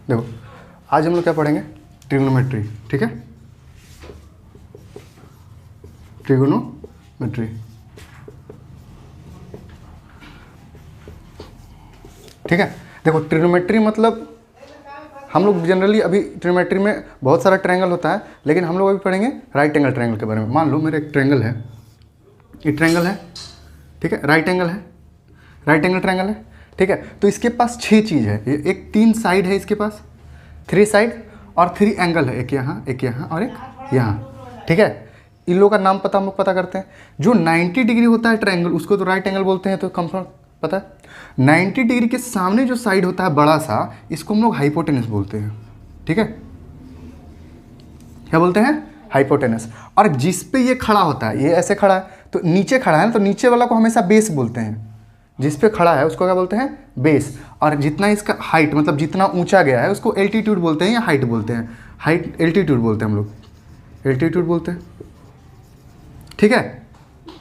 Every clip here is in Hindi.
देखो आज हम लोग क्या पढ़ेंगे, ट्रिग्नोमेट्री, ठीक है, ट्रिग्नोमेट्री, ठीक है। देखो ट्रिग्नोमेट्री मतलब हम लोग जनरली अभी ट्रिग्नोमेट्री में बहुत सारा ट्रायंगल होता है, लेकिन हम लोग अभी पढ़ेंगे राइट एंगल ट्रायंगल के बारे में। मान लो मेरा एक ट्रायंगल है, ये ट्रायंगल है, ठीक है, राइट एंगल है, राइट एंगल ट्रायंगल है, ठीक है। तो इसके पास 6 चीज़ है, ये एक 3 साइड है इसके पास, 3 साइड और 3 एंगल है, एक यहाँ और एक यहाँ, ठीक है। इन लोगों का नाम पता हम लोग पता करते हैं। जो 90 डिग्री होता है ट्रायंगल उसको तो राइट एंगल बोलते हैं, तो कंफर्म पता है। 90 डिग्री के सामने जो साइड होता है बड़ा सा, इसको हम लोग हाइपोटेनस बोलते हैं, ठीक है। क्या बोलते हैं, हाइपोटेनस। और जिस पे ये खड़ा होता है, ये ऐसे खड़ा है तो नीचे खड़ा है ना, तो नीचे वाला को हमेशा बेस बोलते हैं। जिस पे खड़ा है उसको क्या बोलते हैं, बेस। और जितना इसका हाइट मतलब जितना ऊंचा गया है उसको एल्टीट्यूड बोलते हैं या हाइट बोलते हैं। हाइट एल्टीट्यूड बोलते हैं हम लोग, एल्टीट्यूड बोलते हैं, ठीक है।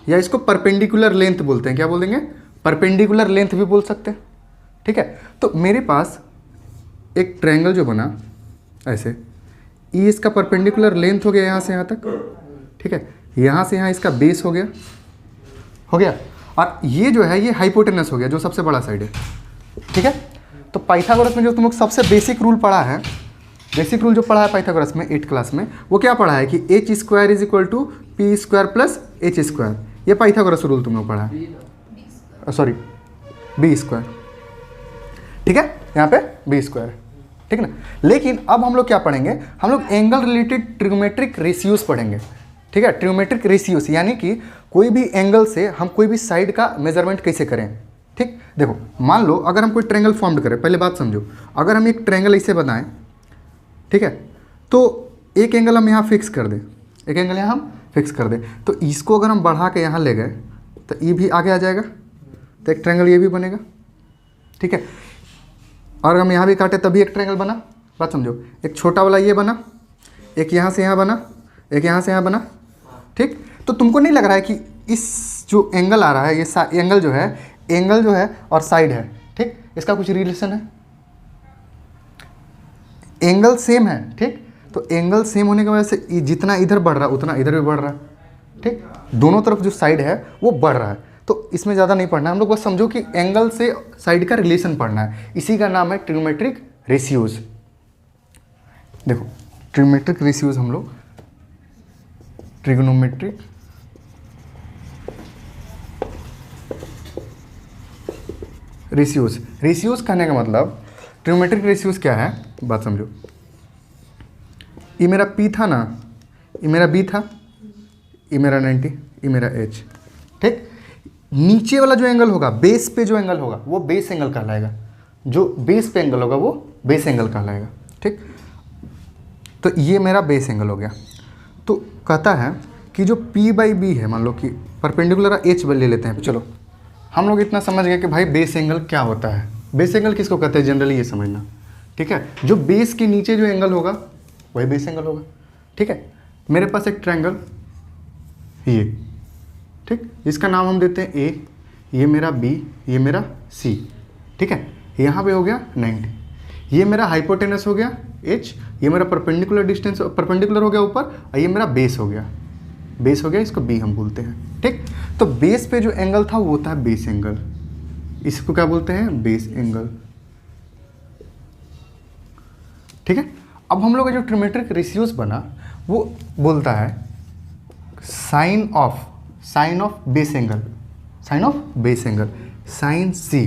या इसको परपेंडिकुलर लेंथ बोलते हैं, क्या बोल देंगे, परपेंडिकुलर लेंथ भी बोल सकते हैं, ठीक है। तो मेरे पास एक ट्रायंगल जो बना ऐसे, ये इसका परपेंडिकुलर लेंथ हो गया यहाँ से यहाँ तक, ठीक है। यहाँ से यहाँ इसका बेस हो गया और ये जो है ये हाइपोटेनस हो गया, जो सबसे बड़ा साइड है, ठीक है। तो पाइथागोरस में जो तुम लोग सबसे बेसिक रूल पढ़ा है, बेसिक रूल जो पढ़ा है पाइथागोरस में 8th क्लास में, वो क्या पढ़ा है कि h square is equal to P square plus H square. ये पाइथागोरस रूल तुम लोग पढ़ा है, सॉरी बी स्क्वायर, ठीक है, यहाँ पे बी स्क्वायर, ठीक है ना। लेकिन अब हम लोग क्या पढ़ेंगे, हम लोग एंगल रिलेटेड ट्रिग्नोमेट्रिक रेशियोज पढ़ेंगे, ठीक है। ट्रिग्नोमेट्रिक रेशियोज यानी कि कोई भी एंगल से हम कोई भी साइड का मेजरमेंट कैसे करें, ठीक। देखो मान लो अगर हम कोई ट्रायंगल फॉर्म करें, पहले बात समझो, अगर हम एक ट्रायंगल ऐसे बनाएं, ठीक है, तो एक एंगल हम यहाँ फिक्स कर दें, एक एंगल यहाँ हम फिक्स कर दें, तो इसको अगर हम बढ़ा के यहाँ ले गए तो ये भी आगे आ जाएगा, तो एक ट्रायंगल ये भी बनेगा, ठीक है। और हम यहाँ भी काटे तभी एक ट्रायंगल बना, बात समझो। एक छोटा वाला ये बना, एक यहाँ से यहाँ बना, एक यहाँ से यहाँ बना, ठीक। तो तुमको नहीं लग रहा है कि इस जो एंगल आ रहा है, ये एंगल जो है और साइड है, ठीक, इसका कुछ रिलेशन है, एंगल सेम है, ठीक। तो एंगल सेम होने की वजह से जितना इधर बढ़ रहा है उतना इधर भी बढ़ रहा है, ठीक। दोनों तरफ जो साइड है वो बढ़ रहा है, तो इसमें ज़्यादा नहीं पढ़ना है हम लोग, बस समझो कि एंगल से साइड का रिलेशन पढ़ना है। इसी का नाम है ट्रिग्नोमेट्रिक रेशियोज। देखो ट्रिग्नोमेट्रिक रेशियोज हम लोग ट्रिग्नोमेट्रिक रेशियोज कहने का मतलब, ट्रिग्नोमेट्रिक रेशियोज क्या है, बात समझो। ये मेरा P था ना, ये मेरा B था, ये मेरा 90, ये मेरा H, ठीक। नीचे वाला जो एंगल होगा, बेस पे जो एंगल होगा वो बेस एंगल कहलाएगा, जो बेस पे एंगल होगा वो बेस एंगल कहलाएगा, ठीक। तो ये मेरा बेस एंगल हो गया। तो कहता है कि जो P/B है, मान लो कि परपेंडिकुलर H ले लेते हैं, चलो हम लोग इतना समझ गए कि भाई बेस एंगल क्या होता है। बेस एंगल किसको कहते हैं जनरली, ये समझना, ठीक है। जो बेस के नीचे जो एंगल होगा वही बेस एंगल होगा, ठीक है। मेरे पास एक ट्रायंगल ये, ठीक, इसका नाम हम देते हैं A, ये मेरा B, ये मेरा C, ठीक है। यहाँ पे हो गया 90, ये मेरा हाइपोटेनस हो गया H, ये मेरा परपेंडिकुलर डिस्टेंस परपेंडिकुलर हो गया ऊपर, और ये मेरा बेस हो गया, इसको B हम बोलते हैं, ठीक। तो बेस पे जो एंगल था वो होता है बेस एंगल, इसको क्या बोलते हैं, बेस एंगल, ठीक है। अब हम लोग का जो ट्रिग्नोमेट्रिक रेशियोज बना वो बोलता है sine of base angle, sine C,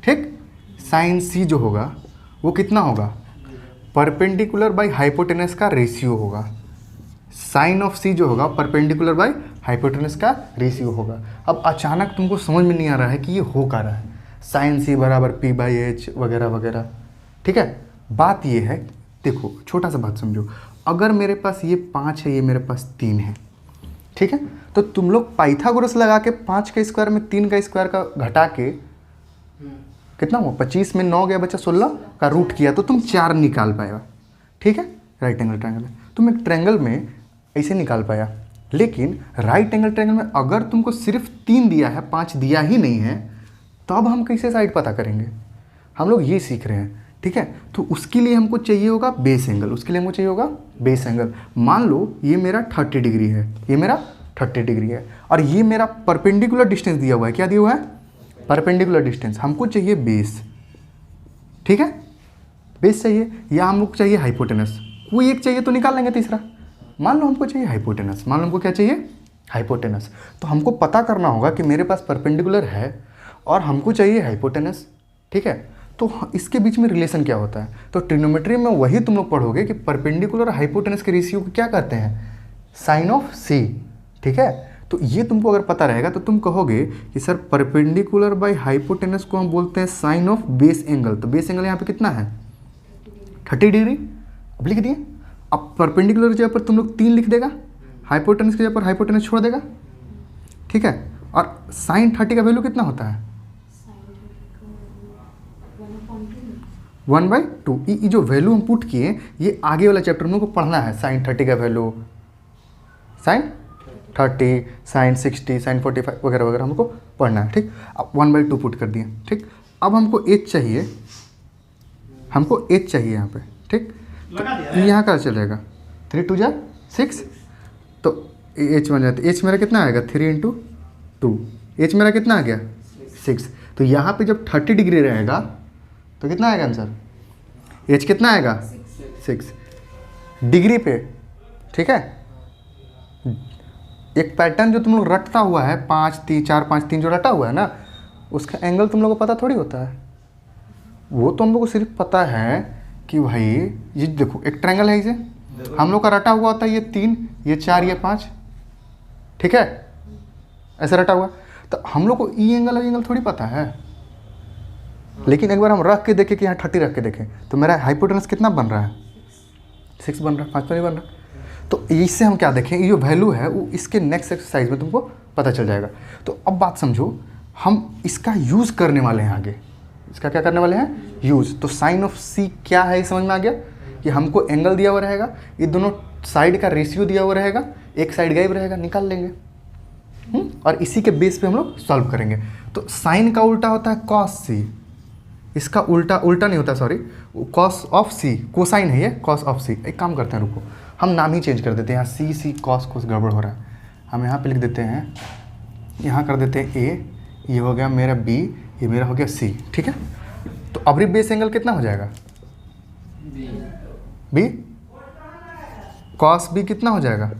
ठीक। साइन C जो होगा वो कितना होगा, परपेंडिकुलर बाई हाइपोटेनस का रेशियो होगा। साइन ऑफ C जो होगा परपेंडिकुलर बाई हाइपोटेनस का रेशियो होगा। अब अचानक तुमको समझ में नहीं आ रहा है कि ये हो क्या रहा है, साइन C बराबर P/H वगैरह वगैरह, ठीक है। बात ये है, देखो छोटा सा बात समझो, अगर मेरे पास ये 5 है, ये मेरे पास 3 है, ठीक है, तो तुम लोग पाइथागोरस लगा के 5 का स्क्वायर में 3 का स्क्वायर का घटा के कितना हुआ, 25 में 9 गया बच्चा 16 का रूट किया तो तुम 4 निकाल पाएगा, ठीक है। राइट एंगल ट्रायंगल है, तुम एक ट्रायंगल में ऐसे निकाल पाया, लेकिन राइट एंगल ट्रायंगल में अगर तुमको सिर्फ 3 दिया है, 5 दिया ही नहीं है, तो अब हम कैसे साइड पता करेंगे, हम लोग ये सीख रहे हैं, ठीक है। तो उसके लिए हमको चाहिए होगा बेस एंगल, उसके लिए हमको चाहिए होगा बेस एंगल। मान लो ये मेरा 30 डिग्री है, ये मेरा 30 डिग्री है, और ये मेरा परपेंडिकुलर डिस्टेंस दिया हुआ है। क्या दिया हुआ है? Perpendicular distance. हमको चाहिए बेस, ठीक है, बेस चाहिए, या हम लोग चाहिए हाइपोटेनस। कोई एक चाहिए तो निकाल लेंगे तीसरा। मान लो हमको चाहिए हाइपोटेनस, मान लो हमको क्या चाहिए? हाइपोटेनस। तो हमको पता करना होगा कि मेरे पास परपेंडिकुलर है और हमको चाहिए हाइपोटेनस, ठीक है। तो इसके बीच में रिलेशन क्या होता है? तो ट्रिग्नोमेट्री में वही तुम लोग पढ़ोगे कि परपेंडिकुलर हाइपोटेनस के रेशियो को क्या कहते हैं? साइन ऑफ सी, ठीक है। तो ये तुमको अगर पता रहेगा तो तुम कहोगे कि सर परपेंडिकुलर बाय हाइपोटेनस को हम बोलते हैं साइन ऑफ बेस एंगल। तो बेस एंगल यहाँ पे कितना है? 30 डिग्री। अब लिख दिए। अब परपेंडिकुलर की जगह पर तुम लोग 3 लिख देगा, हाइपोटेनस की जगह पर हाइपोटेनस छोड़ देगा, ठीक है। और साइन 30 का वैल्यू कितना होता है? 1/2। ये जो वैल्यू हम पुट किए ये आगे वाला चैप्टर में हमको पढ़ना है। साइन 30 का वैल्यू, साइन 30, साइन 60, साइन 45 वगैरह वगैरह हमको पढ़ना है, ठीक। अब 1/2 पुट कर दिए, ठीक। अब हमको एच चाहिए, हमको एच चाहिए यहाँ पे, ठीक। तो यहाँ का चलेगा 3 2 जा 6, तो एच बन जाता है। एच मेरा कितना आएगा? 3 × 2। एच मेरा कितना आ गया? 6। तो यहाँ पे जब 30 डिग्री रहेगा तो कितना आएगा आंसर? एच कितना आएगा? 6 डिग्री पे, ठीक है। एक पैटर्न जो तुम लोग रटता हुआ है 5 3 4 5 3 जो रटा हुआ है ना, उसका एंगल तुम लोगों को पता थोड़ी होता है। वो तो हम लोग को सिर्फ पता है कि भाई ये देखो एक ट्रायंगल है, इसे हम लोग का रटा हुआ होता है ये 3 ये 4 ये 5, ठीक है, ऐसा रटा हुआ। तो हम लोग को ई एंगल थोड़ी पता है। लेकिन एक बार हम रख के देखें कि यहाँ 30 रख के देखें तो मेरा हाइपोटेनस कितना बन रहा है? 6 बन रहा है, 5 तो नहीं बन रहा। तो इससे हम क्या देखें, ये जो वैल्यू है वो इसके नेक्स्ट एक्सरसाइज में तुमको पता चल जाएगा। तो अब बात समझो, हम इसका यूज़ करने वाले हैं आगे। इसका क्या करने वाले हैं? यूज़। तो साइन ऑफ सी क्या है ये समझ में आ गया कि हमको एंगल दिया हुआ रहेगा, ये दोनों साइड का रेशियो दिया हुआ रहेगा, एक साइड गायब रहेगा, निकाल लेंगे। और इसी के बेस पे हम लोग सॉल्व करेंगे। तो साइन का उल्टा होता है कॉस सी, इसका उल्टा नहीं होता, sorry, cos of C, cosine है ये, कॉस ऑफ सी। एक काम करते हैं, रुको, हम नाम ही चेंज कर देते हैं। यहाँ सी कॉस कुछ गड़बड़ हो रहा है, हम यहाँ पे लिख देते हैं, यहाँ कर देते हैं ए, ये हो गया मेरा बी, ये मेरा हो गया सी, ठीक है। तो अभी बेस एंगल कितना हो जाएगा? बी। कॉस बी कितना हो जाएगा?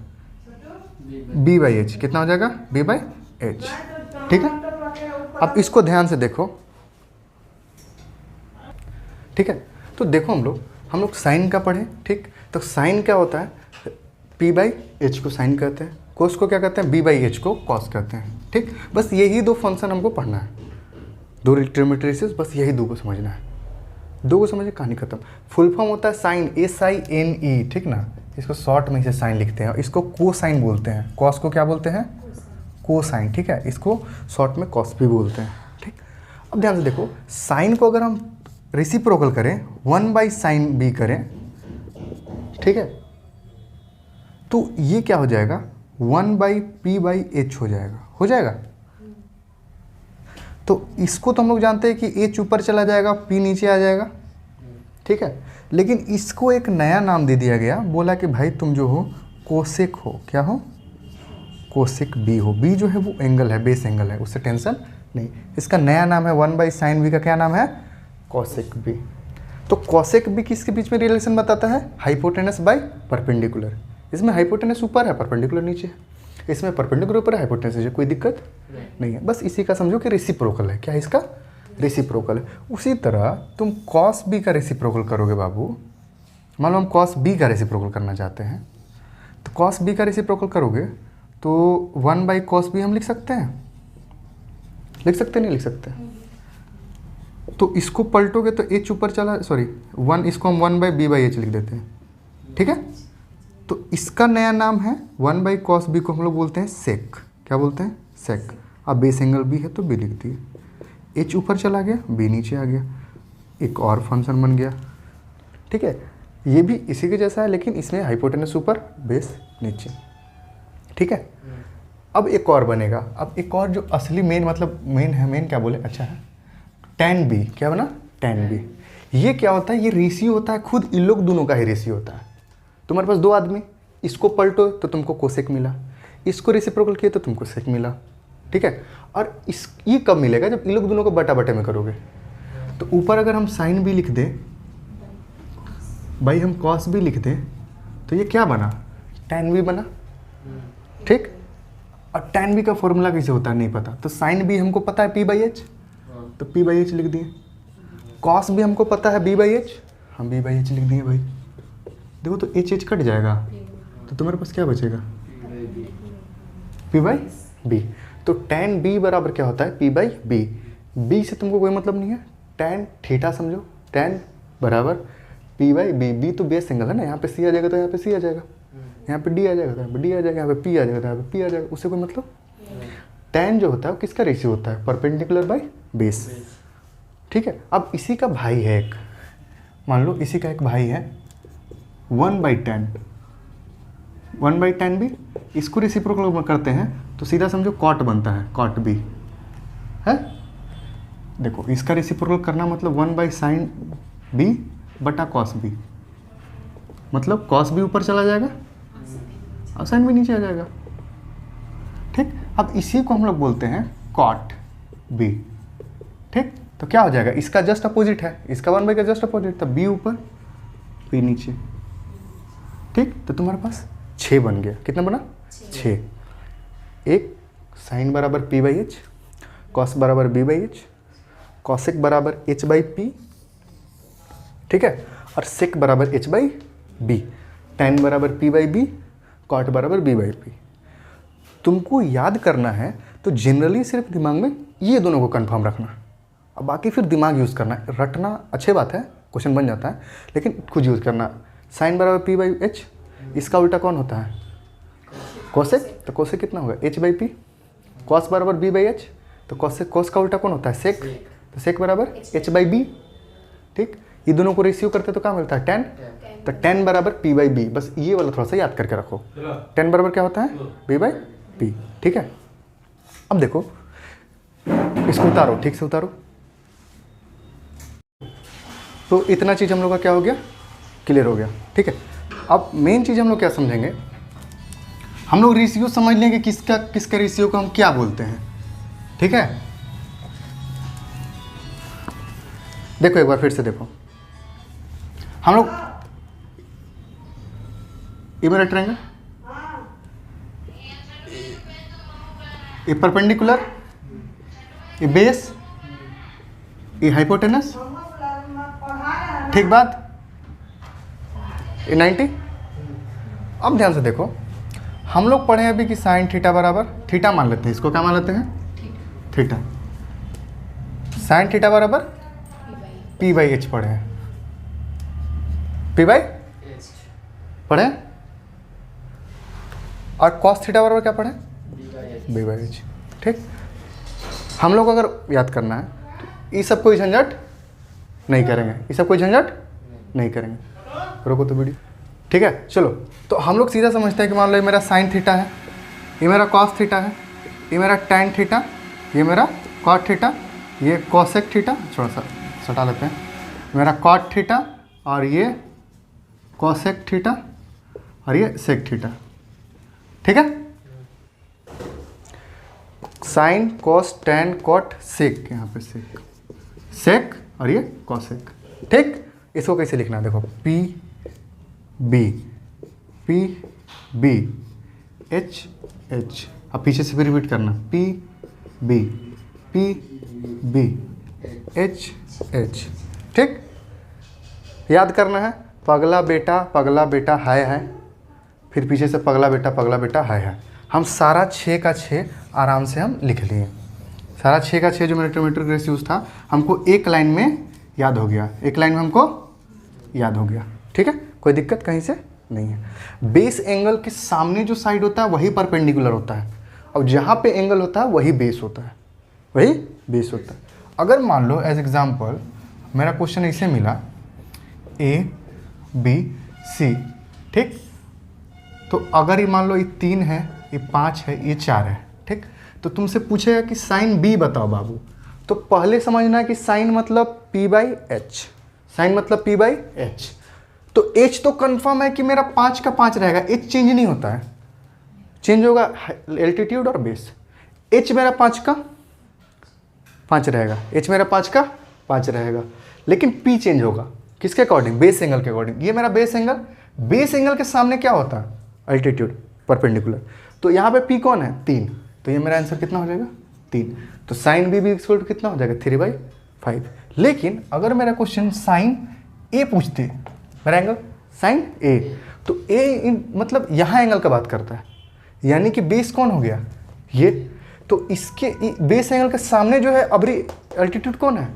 B/H कितना हो जाएगा? B/H, ठीक है। अब इसको ध्यान से देखो, ठीक है। तो देखो हम लोग साइन का पढ़े, ठीक। तो साइन क्या होता है? P/H को साइन कहते हैं, कोस को क्या कहते हैं? B/H को कॉस कहते हैं, ठीक। बस यही 2 फंक्शन हमको पढ़ना है, 2 ट्रिग्नोमेट्री से, बस यही 2 को समझना है। 2 को समझे, कहानी खत्म। फुल फॉर्म होता है साइन, SINE, ठीक ना। इसको शॉर्ट में इसे साइन लिखते हैं और इसको कोसाइन बोलते हैं। कॉस को क्या बोलते हैं? कोसाइन, ठीक है। इसको शॉर्ट में कॉस भी बोलते हैं, ठीक। अब ध्यान से देखो, साइन को अगर हम रेसिप्रोकल करें, 1/sin B करें, ठीक है, तो ये क्या हो जाएगा? 1/P/H हो जाएगा। तो इसको तो हम लोग जानते हैं कि H ऊपर चला जाएगा, P नीचे आ जाएगा, ठीक है। लेकिन इसको एक नया नाम दे दिया गया, बोला कि भाई तुम जो हो कोसेक हो, क्या हो? कोसेक बी हो। बी जो है वो एंगल है, बेस एंगल है, उससे टेंशन नहीं। इसका नया नाम है 1/sin B का क्या नाम है? Cosec B. तो कोसेक बी किसके बीच में रिलेशन बताता है? Hypotenuse by perpendicular. इसमें हाइपोटेनस ऊपर है, परपेंडिकुलर नीचे है। इसमें परपेंडिकुलर ऊपर है, हाइपोटेनस नीचे, कोई दिक्कत नहीं है। बस इसी का समझो कि रेसिप्रोकल है। क्या है इसका? रेसिप्रोकल है। उसी तरह तुम कॉस बी का रेसिप्रोकल करोगे बाबू। मान लो हम कॉस बी का रेसिप्रोकल करना चाहते हैं, तो कॉस बी का रेसिप्रोकल करोगे तो 1/cos b हम लिख सकते हैं, नहीं लिख सकते। तो इसको पलटोगे तो h ऊपर चला, सॉरी 1, इसको हम 1/b/h लिख देते हैं, ठीक है। तो इसका नया नाम है 1/cos b को हम लोग बोलते हैं सेक। क्या बोलते हैं? सेक। अब बेस एंगल b है तो b लिख दिए, h ऊपर चला गया, b नीचे आ गया, एक और फंक्शन बन गया, ठीक है। ये भी इसी के जैसा है, लेकिन इसमें हाइपोटेनस ऊपर, बेस नीचे, ठीक है। अब एक और बनेगा। अब एक और जो असली मेन, मतलब मेन है, मेन क्या बोले, अच्छा है, tan b। क्या बना? tan b। ये क्या होता है, ये रेशियो होता है, खुद इन लोग दोनों का ही रेशियो होता है। तुम्हारे पास दो आदमी, इसको पलटो तो तुमको कोसेक मिला, इसको रेसिप्रोकल किए तो तुमको सेक मिला, ठीक है। और ये कब मिलेगा, जब इन लोग दोनों को बटा बटे में करोगे। तो ऊपर अगर हम साइन भी लिख दें भाई, हम कॉस भी लिख दें, तो ये क्या बना, tan भी बना, ठीक। और tan भी का फॉर्मूला कैसे होता है नहीं पता, तो साइन भी हमको पता है p/h, तो p/h लिख दिए। कॉस भी हमको पता है b/h, हम b/h लिख दिए भाई। देखो तो h कट जाएगा, तो तुम्हारे पास क्या बचेगा, p/b। तो tan b बराबर क्या होता है, p/b। b से तुमको कोई मतलब नहीं है, tan थीटा समझो, tan बराबर p/b। b तो बेस एंगल है ना, यहाँ पे c आ जाएगा तो यहाँ पे c आ जाएगा, यहाँ पे d आ जाएगा तो यहाँ पे d आ जाएगा, यहाँ पे p आ जाएगा तो यहाँ पे p आ जाएगा, उससे कोई मतलब। tan जो होता है वो किसका रेशियो होता है, परपेंडिकुलर बाय बेस, ठीक है। अब इसी का भाई है एक, मान लो इसी का एक भाई है 1/tan, 1/tan भी, इसको रेसिप्रोकल करते हैं तो सीधा समझो कॉट बनता है, कॉट b है। देखो इसका रेसिप्रोकल करना मतलब 1/sin b बटा cos b, मतलब cos b ऊपर चला जाएगा और sin b नीचे आ जाएगा, ठीक। अब इसी को हम लोग बोलते हैं cot b, ठीक। तो क्या हो जाएगा, इसका जस्ट अपोजिट है, इसका 1/, का जस्ट अपोजिट, तो b ऊपर p नीचे, ठीक। तो तुम्हारे पास 6 बन गया, कितना बना 6। एक साइन बराबर p/h, कॉस बराबर b/h, कॉसेक बराबर h/p, ठीक है। और सेक बराबर h/b, tan बराबर p/b, कॉट बराबर b/p। तुमको याद करना है तो जनरली सिर्फ दिमाग में ये दोनों को कंफर्म रखना, अब बाकी फिर दिमाग यूज़ करना। रटना अच्छी बात है, क्वेश्चन बन जाता है, लेकिन खुद यूज़ करना। साइन बराबर p/h, इसका उल्टा कौन होता है, कोसेक, तो कोसेक कितना होगा h/p। कॉस बराबर b/h, तो कोसेक, कॉस का उल्टा कौन होता है सेक, तो सेक बराबर h/b, ठीक। ये दोनों को रेशियो करते तो क्या मिलता है tan, तो tan बराबर p/b। बस ये वाला थोड़ा सा याद करके रखो, tan बराबर क्या होता है b/p, ठीक है। अब देखो इसको उतारो, ठीक से उतारो। तो इतना चीज़ हम लोग का क्या हो गया, क्लियर हो गया, ठीक है। अब मेन चीज़ हम लोग क्या समझेंगे, हम लोग रेशियो समझ लेंगे किसका रेशियो को हम क्या बोलते हैं, ठीक है। देखो एक बार फिर से देखो, हम लोग, ये मेरा ट्रायंगल, ये परपेंडिकुलर, ये बेस, ये हाइपोटेनस, ठीक बात, ये 90। अब ध्यान से देखो, हम लोग पढ़े अभी कि साइन थीटा बराबर, थीटा मान लेते हैं, इसको क्या मान लेते हैं, थीटा। साइन थीटा बराबर p/h पढ़े हैं, p/h पढ़े, और cos थीटा बराबर क्या पढ़े, b/h, ठीक। हम लोग अगर याद करना है तो ये सब कोई झंझट नहीं करेंगे, ये सब कोई झंझट नहीं करेंगे। रोको तो वीडियो, ठीक है। चलो, तो हम लोग सीधा समझते हैं कि मान लो ये मेरा साइन थीटा है, ये मेरा कॉस थीटा है, ये मेरा टैन थीटा, ये मेरा कॉट थीटा, ये कॉसेक थीटा, थोड़ा सा सटा लेते हैं, मेरा कॉट थीटा, और ये कॉसेक थीटा, और ये सेक थीटा, ठीक है। Sine cos tan cot sec, यहाँ पे सेक, सेक और ये कॉसेक, ठीक। इसको कैसे लिखना है, देखो p/b, p/b, h/h, अब पीछे से भी रिपीट करना, p/b, p/b, h/h, ठीक। याद करना है, पगला बेटा हाय है, फिर पीछे से पगला बेटा हाय है। हम सारा 6 का 6 आराम से हम लिख लिए, सारा 6 का 6 जो मेरा ट्रिग्नोमेट्रिक रेशियोज था हमको एक लाइन में याद हो गया, एक लाइन में हमको याद हो गया, ठीक है। कोई दिक्कत कहीं से नहीं है। बेस एंगल के सामने जो साइड होता है वही परपेंडिकुलर होता है, और जहाँ पे एंगल होता है वही बेस होता है, वही बेस होता है। अगर मान लो एज एग्जाम्पल मेरा क्वेश्चन ऐसे मिला ABC, ठीक। तो अगर ये मान लो ये 3 है, ये 5 है, ये 4 है, ठीक। तो तुमसे पूछेगा कि साइन B बताओ बाबू, तो पहले समझना है कि साइन मतलब p/h, साइन मतलब पी बाई एच। तो एच तो कंफर्म है कि मेरा 5 का 5 रहेगा, एच चेंज नहीं होता है, चेंज होगा एल्टीट्यूड और बेस। एच मेरा 5 का 5 रहेगा, एच मेरा 5 का 5 रहेगा, लेकिन पी चेंज होगा किसके अकॉर्डिंग, बेस एंगल के अकॉर्डिंग। ये मेरा बेस एंगल, बेस एंगल के सामने क्या होता है, अल्टीट्यूड परपेंडिकुलर। तो यहाँ पे पी कौन है, 3, तो ये मेरा आंसर कितना हो जाएगा 3। तो साइन बी इक्वल टू कितना हो जाएगा 3/5। लेकिन अगर मेरा क्वेश्चन साइन ए पूछते, मेरा एंगल साइन ए, तो ए मतलब यहाँ एंगल का बात करता है, यानी कि बेस कौन हो गया ये, तो इसके बेस एंगल के सामने जो है अबरी एल्टीट्यूड कौन है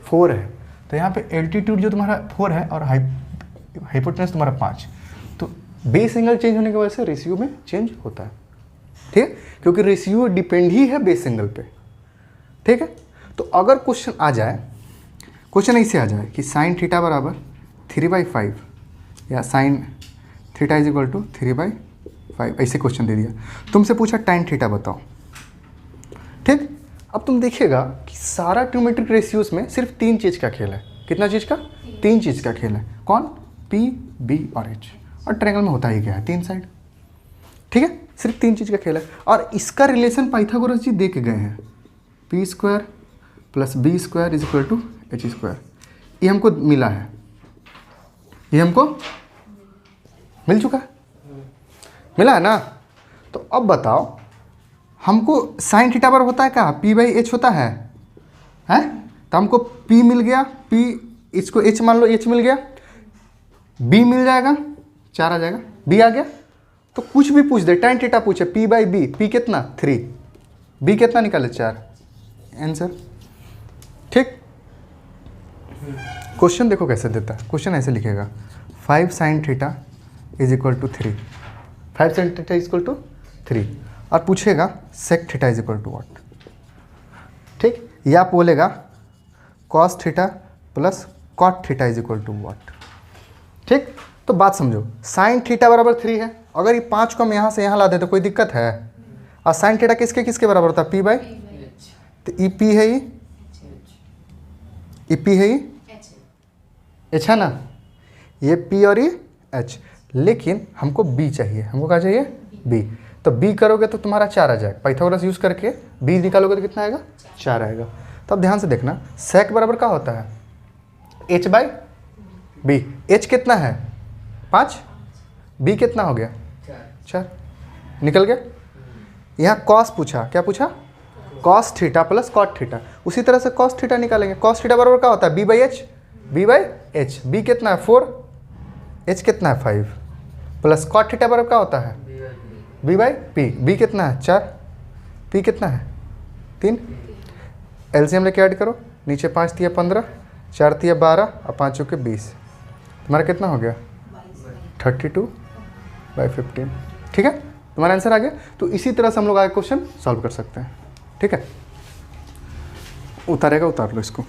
4 है। तो यहाँ पे एल्टीट्यूड जो तुम्हारा 4 है और हाइपोटेनस तुम्हारा 5, तो बेस एंगल चेंज होने की वजह से रेशियो में चेंज होता है, ठीक है, क्योंकि रेशियो डिपेंड ही है बेस एंगल पे, ठीक है। तो अगर क्वेश्चन आ जाए, क्वेश्चन ऐसे आ जाए कि साइन थीटा बराबर 3/5 या sine theta is equal to 3/5, ऐसे क्वेश्चन दे दिया, तुमसे पूछा tan थीटा बताओ, ठीक। अब तुम देखिएगा कि सारा ट्रिग्नोमेट्रिक रेशियोज में सिर्फ 3 चीज़ का खेल है। कितना चीज़ का, 3 चीज़ का खेल है। कौन, P, B और H। और ट्रायंगल में होता ही क्या है, 3 साइड, ठीक है, सिर्फ 3 चीज़ का खेल है। और इसका रिलेशन पाइथागोरस जी दे के गए हैं, P² + B² is equal to H²। ये हमको मिला है, ये हमको मिल चुका है, मिला है ना। तो अब बताओ हमको साइन थीटा बराबर होता है क्या, P/H होता है, हैं? तो हमको P मिल गया, P इसको H मान लो, H मिल गया, B मिल जाएगा, 4 आ जाएगा, B आ गया। तो कुछ भी पूछ दे, tan थीटा पूछे, P/B, P कितना 3, B कितना निकाले 4, आंसर, ठीक। क्वेश्चन देखो कैसे देता है, क्वेश्चन ऐसे लिखेगा 5 sin theta is equal to 3, 5 sin theta is equal to 3, और पूछेगा sec theta is equal to what, ठीक। या बोलेगा cos theta plus cot theta is equal to what, ठीक। तो बात समझो, साइन थीटा बराबर 3 है, अगर ये 5 को हम यहाँ से यहाँ ला दें तो कोई दिक्कत है। और साइन थीटा किसके किसके बराबर होता है, P/, तो ई P है, ये P है, ये H है ना, ये P और ये H, लेकिन हमको B चाहिए, हमको क्या चाहिए B। तो B करोगे तो तुम्हारा 4 आ जाएगा, पाइथागोरस यूज़ करके B निकालोगे तो कितना आएगा 4 आएगा। तो अब ध्यान से देखना, sec बराबर क्या होता है H/B, H कितना है 5, B कितना हो गया 4, निकल गया। यहाँ cos पूछा, क्या पूछा, cos theta plus cot theta, उसी तरह से cos थीटा निकालेंगे। cos थीटा बराबर क्या होता है B/H, B/H, B कितना है 4, H कितना है 5, प्लस cot थीटा बराबर क्या होता है B/P, B कितना है 4, P कितना है 3, एलसीएम लेके ऐड करो, नीचे 5 तिया 15, 4 तिया 12 और 5 चौके 20, तुम्हारा कितना हो गया 32/15, ठीक है, तुम्हारा आंसर आ गया। तो इसी तरह से हम लोग आगे क्वेश्चन सॉल्व कर सकते हैं, ठीक है। उतारेगा, उतार लो इसको।